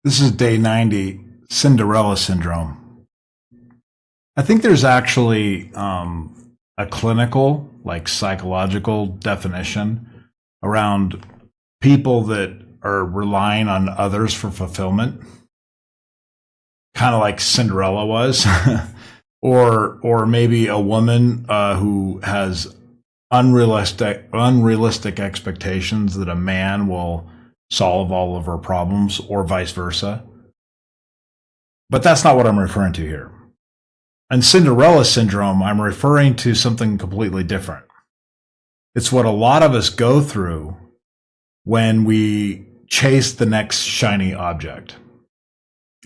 This is day 90, Cinderella Syndrome. I think there's actually a clinical, like psychological definition around people that are relying on others for fulfillment, kind of like Cinderella was, or maybe a woman who has unrealistic expectations that a man will solve all of her problems, or vice versa. But that's not what I'm referring to here. In Cinderella Syndrome, I'm referring to something completely different. It's what a lot of us go through when we chase the next shiny object.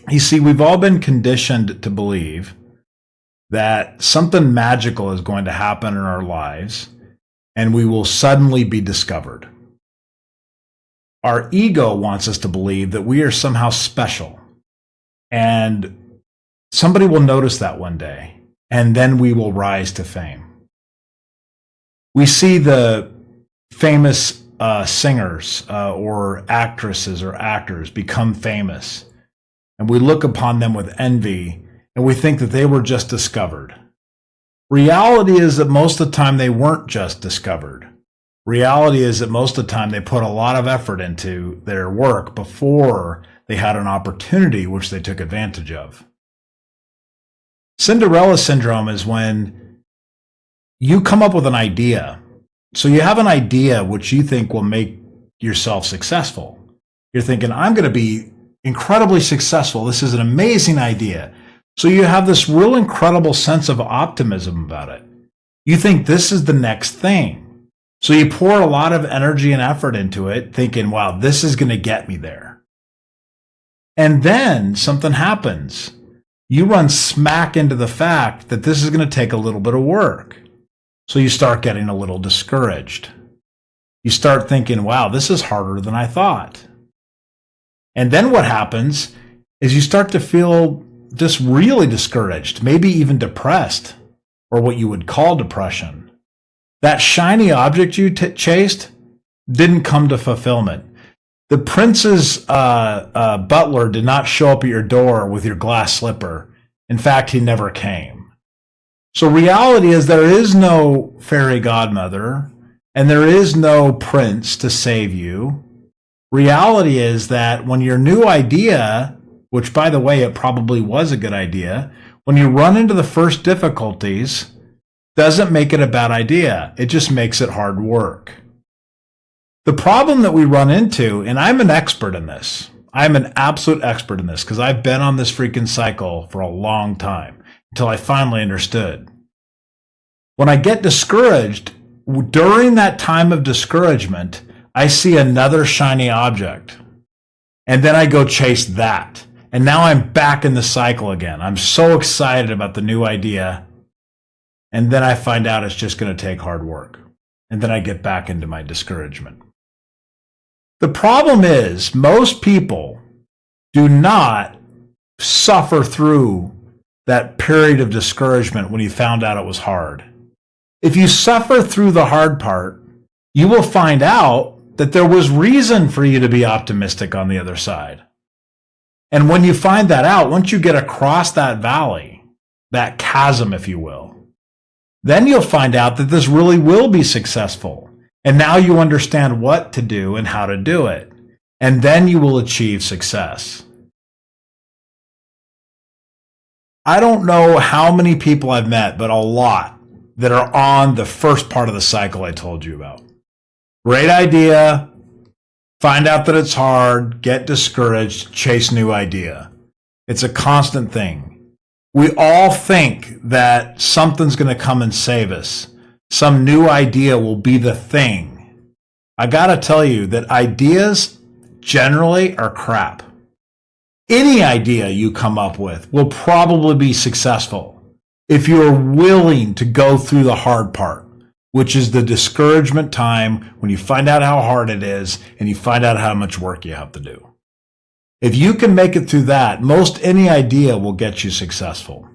You see, we've all been conditioned to believe that something magical is going to happen in our lives and we will suddenly be discovered. Our ego wants us to believe that we are somehow special, and somebody will notice that one day, and then we will rise to fame. We see the famous singers or actresses or actors become famous, and we look upon them with envy, and we think that they were just discovered. Reality is that most of the time they weren't just discovered. Reality is that most of the time they put a lot of effort into their work before they had an opportunity which they took advantage of. Cinderella Syndrome is when you come up with an idea. So you have an idea which you think will make yourself successful. You're thinking, I'm going to be incredibly successful. This is an amazing idea. So you have this real incredible sense of optimism about it. You think this is the next thing. So you pour a lot of energy and effort into it, thinking, wow, this is going to get me there. And then something happens. You run smack into the fact that this is going to take a little bit of work. So you start getting a little discouraged. You start thinking, wow, this is harder than I thought. And then what happens is you start to feel just really discouraged, maybe even depressed, or what you would call depression. That shiny object you chased didn't come to fulfillment. The prince's butler did not show up at your door with your glass slipper. In fact, he never came. So reality is there is no fairy godmother and there is no prince to save you. Reality is that when your new idea, which by the way, it probably was a good idea, when you run into the first difficulties, doesn't make it a bad idea. It just makes it hard work. The problem that we run into, and I'm an expert in this, I'm an absolute expert in this because I've been on this freaking cycle for a long time until I finally understood. When I get discouraged, during that time of discouragement, I see another shiny object and then I go chase that. And now I'm back in the cycle again. I'm so excited about the new idea. And then I find out it's just going to take hard work. And then I get back into my discouragement. The problem is most people do not suffer through that period of discouragement when you found out it was hard. If you suffer through the hard part, you will find out that there was reason for you to be optimistic on the other side. And when you find that out, once you get across that valley, that chasm, if you will, then you'll find out that this really will be successful. And now you understand what to do and how to do it. And then you will achieve success. I don't know how many people I've met, but a lot that are on the first part of the cycle I told you about. Great idea. Find out that it's hard. Get discouraged. Chase new idea. It's a constant thing. We all think that something's going to come and save us. Some new idea will be the thing. I got to tell you that ideas generally are crap. Any idea you come up with will probably be successful if you're willing to go through the hard part, which is the discouragement time when you find out how hard it is and you find out how much work you have to do. If you can make it through that, most any idea will get you successful.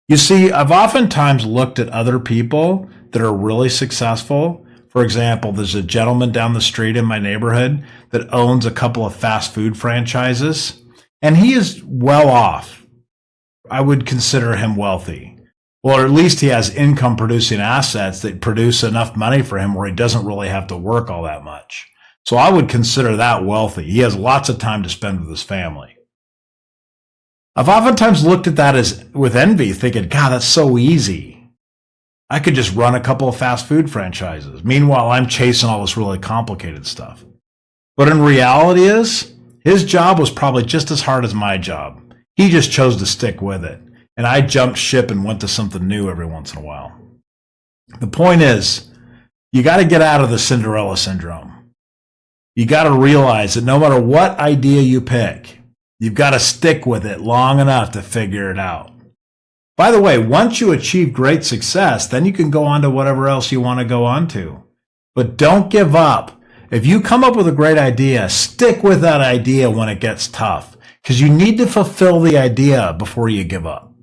You see, I've oftentimes looked at other people that are really successful. For example, there's a gentleman down the street in my neighborhood that owns a couple of fast food franchises. And he is well off. I would consider him wealthy. Or at least he has income producing assets that produce enough money for him where he doesn't really have to work all that much. So I would consider that wealthy. He has lots of time to spend with his family. I've oftentimes looked at that as with envy, thinking, God, that's so easy. I could just run a couple of fast food franchises. Meanwhile, I'm chasing all this really complicated stuff. But in reality his job was probably just as hard as my job. He just chose to stick with it. And I jumped ship and went to something new every once in a while. The point is, you got to get out of the Cinderella Syndrome. You got to realize that no matter what idea you pick, you've got to stick with it long enough to figure it out. By the way, once you achieve great success, then you can go on to whatever else you want to go on to. But don't give up. If you come up with a great idea, stick with that idea when it gets tough, because you need to fulfill the idea before you give up.